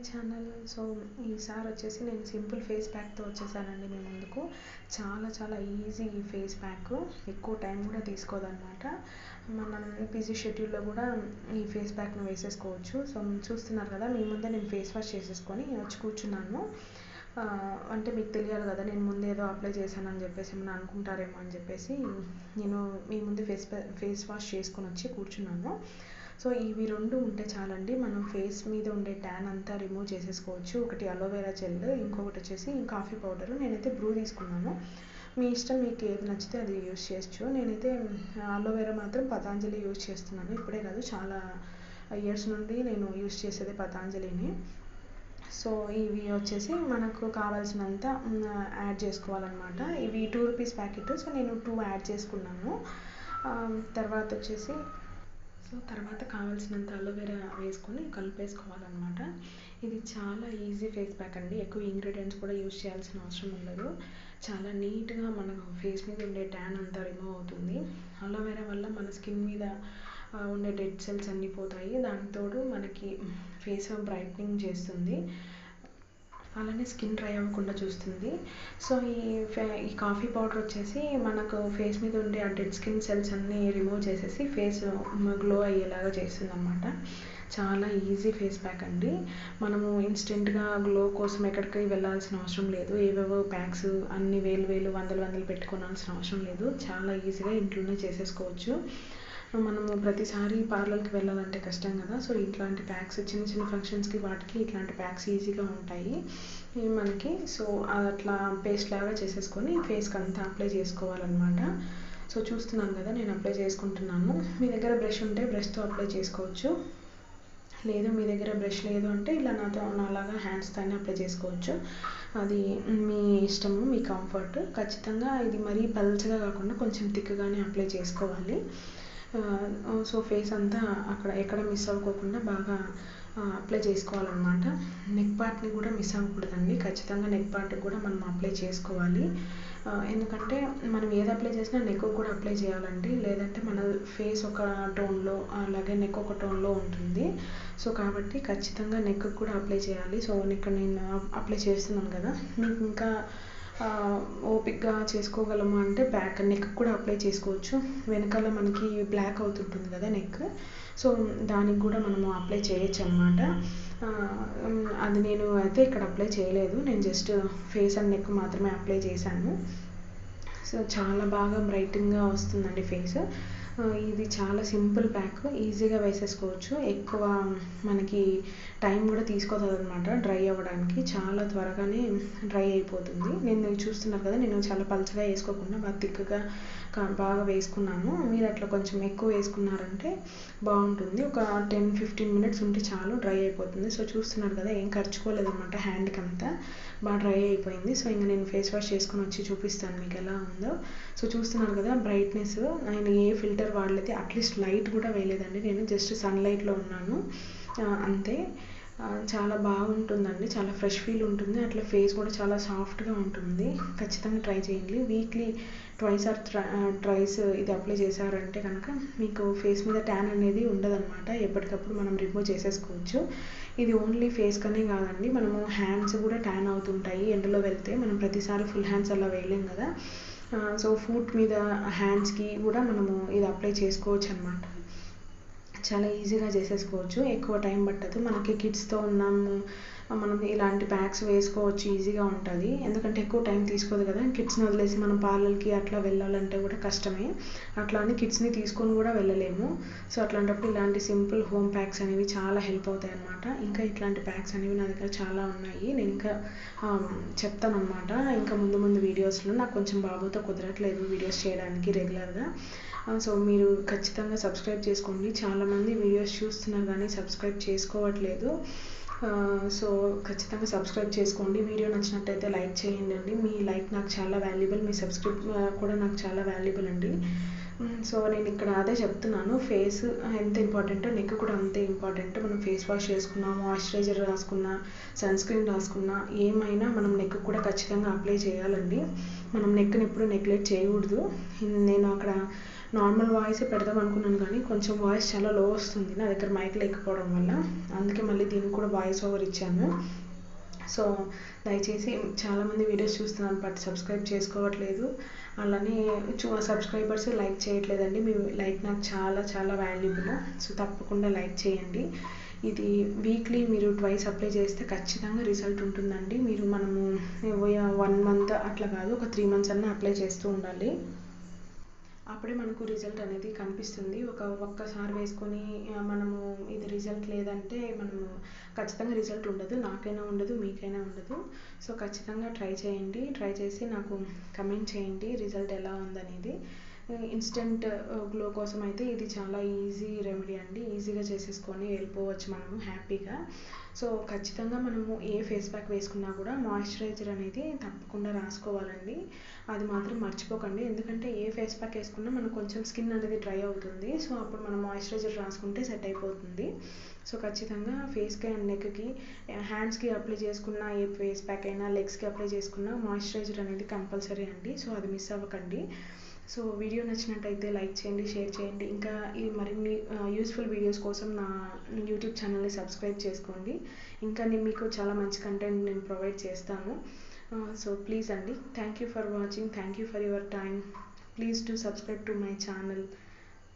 Channel. So ఈసారి వచ్చేసి నేను సింపుల్ ఫేస్ ప్యాక్తో వచ్చేసానండి మీ ముందుకు. చాలా ఈజీ ఈ ఫేస్ ప్యాక్, ఎక్కువ టైం కూడా తీసుకోదన్నమాట. మనం బిజీ షెడ్యూల్లో కూడా ఈ ఫేస్ ప్యాక్ను వేసేసుకోవచ్చు. సో చూస్తున్నారు కదా, మీ ముందే నేను ఫేస్ వాష్ చేసేసుకొని వచ్చి కూర్చున్నాను. అంటే మీకు తెలియాలి కదా, నేను ముందు ఏదో అప్లై చేశానని చెప్పేసి ఏమన్నా అనుకుంటారేమో అని చెప్పేసి నేను మీ ముందు ఫేస్ వాష్ చేసుకొని వచ్చి కూర్చున్నాను. సో ఇవి రెండు ఉంటే చాలండి, మనం ఫేస్ మీద ఉండే ట్యాన్ అంతా రిమూవ్ చేసేసుకోవచ్చు. ఒకటి అలోవెరా జెల్, ఇంకొకటి వచ్చేసి కాఫీ పౌడర్. నేనైతే బ్రూ తీసుకున్నాను, మీ ఇష్టం, మీకు ఏది నచ్చితే అది యూస్ చేయొచ్చు. నేనైతే అలోవెరా మాత్రం పతాంజలి యూస్ చేస్తున్నాను. ఇప్పుడే కాదు, చాలా ఇయర్స్ నుండి నేను యూస్ చేసేది పతాంజలిని. సో ఇవి వచ్చేసి మనకు కావాల్సినంత యాడ్ చేసుకోవాలన్నమాట. ఇవి 2 రూపీస్ ప్యాకెట్, సో నేను 2 యాడ్ చేసుకున్నాను. తర్వాత కావాల్సినంత అలోవెరా వేసుకొని కలిపేసుకోవాలన్నమాట. ఇది చాలా ఈజీ ఫేస్ ప్యాక్ అండి, ఎక్కువ ఇంగ్రీడియంట్స్ కూడా యూస్ చేయాల్సిన అవసరం ఉండదు. చాలా నీట్గా మన ఫేస్ మీద ఉండే ట్యాన్ అంతా రిమూవ్ అవుతుంది. అలోవెరా వల్ల మన స్కిన్ మీద ఉండే డెడ్ సెల్స్ అన్నీ పోతాయి. దానితోడు మనకి ఫేస్ బ్రైట్నింగ్ చేస్తుంది, అలానే స్కిన్ డ్రై అవ్వకుండా చూస్తుంది. సో ఈ కాఫీ పౌడర్ వచ్చేసి మనకు ఫేస్ మీద ఉండే ఆ డెడ్ స్కిన్ సెల్స్ అన్నీ రిమూవ్ చేసేసి ఫేస్ గ్లో అయ్యేలాగా చేస్తుంది అన్నమాట. చాలా ఈజీ ఫేస్ ప్యాక్ అండి. మనము ఇన్స్టెంట్గా గ్లో కోసం ఎక్కడికి వెళ్ళాల్సిన అవసరం లేదు. ఏవేవో ప్యాక్స్ అన్ని వేలు వందలు పెట్టుకోవాల్సిన అవసరం లేదు. చాలా ఈజీగా ఇంట్లోనే చేసేసుకోవచ్చు. మనము ప్రతిసారి పార్లర్కి వెళ్ళాలంటే కష్టం కదా, సో ఇట్లాంటి ప్యాక్స్ చిన్న ఫంక్షన్స్కి వాటికి ఇట్లాంటి ప్యాక్స్ ఈజీగా ఉంటాయి మనకి. సో అట్లా పేస్ట్ లాగా చేసేసుకొని ఫేస్కి అంతా అప్లై చేసుకోవాలన్నమాట. సో చూస్తున్నాను కదా, నేను అప్లై చేసుకుంటున్నాను. మీ దగ్గర బ్రష్ ఉంటే బ్రష్తో అప్లై చేసుకోవచ్చు, లేదు మీ దగ్గర బ్రష్ లేదు అంటే ఇలా నాలాగా హ్యాండ్స్తోనే అప్లై చేసుకోవచ్చు. అది మీ ఇష్టము, మీ కంఫర్ట్. ఖచ్చితంగా ఇది మరీ పల్చగా కాకుండా కొంచెం థిక్గానే అప్లై చేసుకోవాలి. సో ఫేస్ అంతా అక్కడ ఎక్కడ మిస్ అవ్వకోకుండా బాగా అప్లై చేసుకోవాలన్నమాట. నెక్ పార్ట్ని కూడా మిస్ అవ్వకూడదండి, ఖచ్చితంగా నెక్ పార్ట్కి కూడా మనం అప్లై చేసుకోవాలి. ఎందుకంటే మనం ఏది అప్లై చేసినా నెక్ కూడా అప్లై చేయాలండి, లేదంటే మన ఫేస్ ఒక టోన్లో అలాగే నెక్ ఒక టోన్లో ఉంటుంది. సో కాబట్టి ఖచ్చితంగా నెక్ కూడా అప్లై చేయాలి. సో ఇక్కడ నేను అప్లై చేస్తున్నాను కదా, మీకు ఇంకా ఓపిక్గా చేసుకోగలము అంటే బ్యాక్ నెక్ కూడా అప్లై చేసుకోవచ్చు. వెనకాల మనకి బ్లాక్ అవుతుంటుంది కదా నెక్, సో దానికి కూడా మనము అప్లై చేయొచ్చు అన్నమాట. అది నేను అయితే ఇక్కడ అప్లై చేయలేదు, నేను జస్ట్ ఫేస్ అండ్ నెక్ మాత్రమే అప్లై చేశాను. సో చాలా బాగా బ్రైటింగ్గా వస్తుందండి ఫేస్. ఇది చాలా సింపుల్ ప్యాక్, ఈజీగా వేసేసుకోవచ్చు. ఎక్కువ మనకి టైం కూడా తీసుకోతుంది అన్నమాట డ్రై అవ్వడానికి, చాలా త్వరగానే డ్రై అయిపోతుంది. నేను చూస్తున్నారు కదా, నేను చాలా పల్చగా వేసుకోకుండా బాగా థిక్గా బాగా వేసుకున్నాను. మీరు అట్లా కొంచెం ఎక్కువ వేసుకున్నారంటే బాగుంటుంది. ఒక 10-15 మినిట్స్ ఉంటే చాలు, డ్రై అయిపోతుంది. సో చూస్తున్నారు కదా, ఏం ఖర్చుకోలేదన్నమాట, హ్యాండ్కి అంతా బాగా డ్రై అయిపోయింది. సో ఇంకా నేను ఫేస్ వాష్ చేసుకొని వచ్చి చూపిస్తాను మీకు ఎలా ఉందో. సో చూస్తున్నారు కదా, బ్రైట్నెస్ ఆయన ఏ ఫిల్టర్ వాడలేదు, అట్లీస్ట్ లైట్ కూడా వేయలేదండి, నేను జస్ట్ సన్లైట్లో ఉన్నాను అంతే. చాలా బాగుంటుందండి, చాలా ఫ్రెష్ ఫీల్ ఉంటుంది, అట్లా ఫేస్ కూడా చాలా సాఫ్ట్గా ఉంటుంది. ఖచ్చితంగా ట్రై చేయండి. వీక్లీ ట్వైస్ ఆర్ ట్రైస్ ఇది అప్లై చేశారంటే కనుక మీకు ఫేస్ మీద ట్యాన్ అనేది ఉండదన్నమాట. ఎప్పటికప్పుడు మనం రిమూవ్ చేసేసుకోవచ్చు. ఇది ఓన్లీ ఫేస్కనే కాదండి, మనము హ్యాండ్స్ కూడా ట్యాన్ అవుతుంటాయి ఎండలో వెళ్తే. మనం ప్రతిసారి ఫుల్ హ్యాండ్స్ అలా వేయలేం కదా, సో ఫుట్ మీద హ్యాండ్స్కి కూడా మనము ఇది అప్లై చేసుకోవచ్చు అన్నమాట. చాలా ఈజీగా చేసేసుకోవచ్చు, ఎక్కువ టైం పట్టదు. మనకి కిడ్స్తో ఉన్నాము, మనం ఇలాంటి ప్యాక్స్ వేసుకోవచ్చు, ఈజీగా ఉంటుంది. ఎందుకంటే ఎక్కువ టైం తీసుకోదు కదా, కిడ్స్ని వదిలేసి మనం పార్లర్కి అట్లా వెళ్ళాలంటే కూడా కష్టమే. అట్లా అని కిడ్స్ని తీసుకొని కూడా వెళ్ళలేము. సో అట్లాంటప్పుడు ఇలాంటి సింపుల్ హోమ్ ప్యాక్స్ అనేవి చాలా హెల్ప్ అవుతాయి అన్నమాట. ఇంకా ఇట్లాంటి ప్యాక్స్ అనేవి నా దగ్గర చాలా ఉన్నాయి, నేను ఇంకా చెప్తాను అన్నమాట. ఇంకా ముందు వీడియోస్లో నాకు కొంచెం బాబుతో కుదరట్లేదు వీడియోస్ చేయడానికి రెగ్యులర్గా. సో మీరు ఖచ్చితంగా సబ్స్క్రైబ్ చేసుకోండి. చాలామంది వీడియోస్ చూస్తున్నారు కానీ సబ్స్క్రైబ్ చేసుకోవట్లేదు. సో ఖచ్చితంగా సబ్స్క్రైబ్ చేసుకోండి. వీడియో నచ్చినట్టయితే లైక్ చేయండి. మీ లైక్ నాకు చాలా వాల్యుబుల్, మీ సబ్స్క్రైబ్ కూడా నాకు చాలా వాల్యుబుల్ అండి. సో నేను ఇక్కడ అదే చెప్తున్నాను, ఫేస్ ఎంత ఇంపార్టెంటో నెక్ కూడా అంతే ఇంపార్టెంట్. మనం ఫేస్ వాష్ చేసుకున్నా, మాయిశ్చరైజర్ రాసుకున్నా, సన్ స్క్రీన్ రాసుకున్నా, ఏమైనా మనం నెక్ కూడా ఖచ్చితంగా అప్లై చేయాలండి. మనం నెక్ని ఎప్పుడు నెగ్లెక్ట్ చేయకూడదు. నేను అక్కడ నార్మల్ వాయిస్ పెడదాం అనుకున్నాను కానీ కొంచెం వాయిస్ చాలా లో వస్తుంది నా దగ్గర మైక్ లేకపోవడం వల్ల. అందుకే మళ్ళీ దీనికి కూడా వాయిస్ ఓవర్ ఇచ్చాను. సో దయచేసి చాలామంది వీడియోస్ చూస్తున్నారు బట్ సబ్స్క్రైబ్ చేసుకోవట్లేదు. అలానే సబ్స్క్రైబర్స్ లైక్ చేయట్లేదండి. మీ లైక్ నాకు చాలా చాలా వాల్యుబుల్. సో తప్పకుండా లైక్ చేయండి. ఇది వీక్లీ మీరు ట్వైస్ అప్లై చేస్తే ఖచ్చితంగా రిజల్ట్ ఉంటుందండి. మనము 1 మంత్ అట్లా కాదు, ఒక 3 మంత్స్ అన్నా అప్లై చేస్తూ ఉండాలి. అప్పుడే మనకు రిజల్ట్ అనేది కనిపిస్తుంది. ఒక్కసారి వేసుకొని మనము ఇది రిజల్ట్ లేదంటే మనము ఖచ్చితంగా రిజల్ట్ ఉండదు. నాకైనా ఉండదు, మీకైనా ఉండదు. సో ఖచ్చితంగా ట్రై చేయండి. ట్రై చేసి నాకు కమెంట్ చేయండి రిజల్ట్ ఎలా ఉందనేది. ఇన్స్టెంట్ గ్లో కోసం అయితే ఇది చాలా ఈజీ రెమెడీ అండి. ఈజీగా చేసేసుకొని వెళ్ళిపోవచ్చు మనము హ్యాపీగా. సో ఖచ్చితంగా మనము ఏ ఫేస్ ప్యాక్ వేసుకున్నా కూడా మాయిశ్చరైజర్ అనేది తప్పకుండా రాసుకోవాలండి. అది మాత్రం మర్చిపోకండి. ఎందుకంటే ఏ ఫేస్ ప్యాక్ వేసుకున్నా మనకు కొంచెం స్కిన్ అనేది డ్రై అవుతుంది. సో అప్పుడు మనం మాయిశ్చరైజర్ రాసుకుంటే సెట్ అయిపోతుంది. సో ఖచ్చితంగా ఫేస్కి అండ్ నెక్కి, హ్యాండ్స్కి అప్లై చేసుకున్న ఏ ఫేస్ ప్యాక్ అయినా, లెగ్స్కి అప్లై చేసుకున్న మాయిశ్చరైజర్ అనేది కంపల్సరీ అండి. సో అది మిస్ అవ్వకండి. సో వీడియో నచ్చినట్టయితే లైక్ చేయండి, షేర్ చేయండి. ఇంకా ఈ మరిన్ని యూస్ఫుల్ వీడియోస్ కోసం నా యూట్యూబ్ ఛానల్ని సబ్స్క్రైబ్ చేసుకోండి. ఇంకా మీకు చాలా మంచి కంటెంట్ నేను ప్రొవైడ్ చేస్తాను. సో ప్లీజ్ అండి, thank you for watching. Thank you for your time. Please do subscribe to my channel.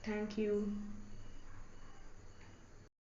Thank you.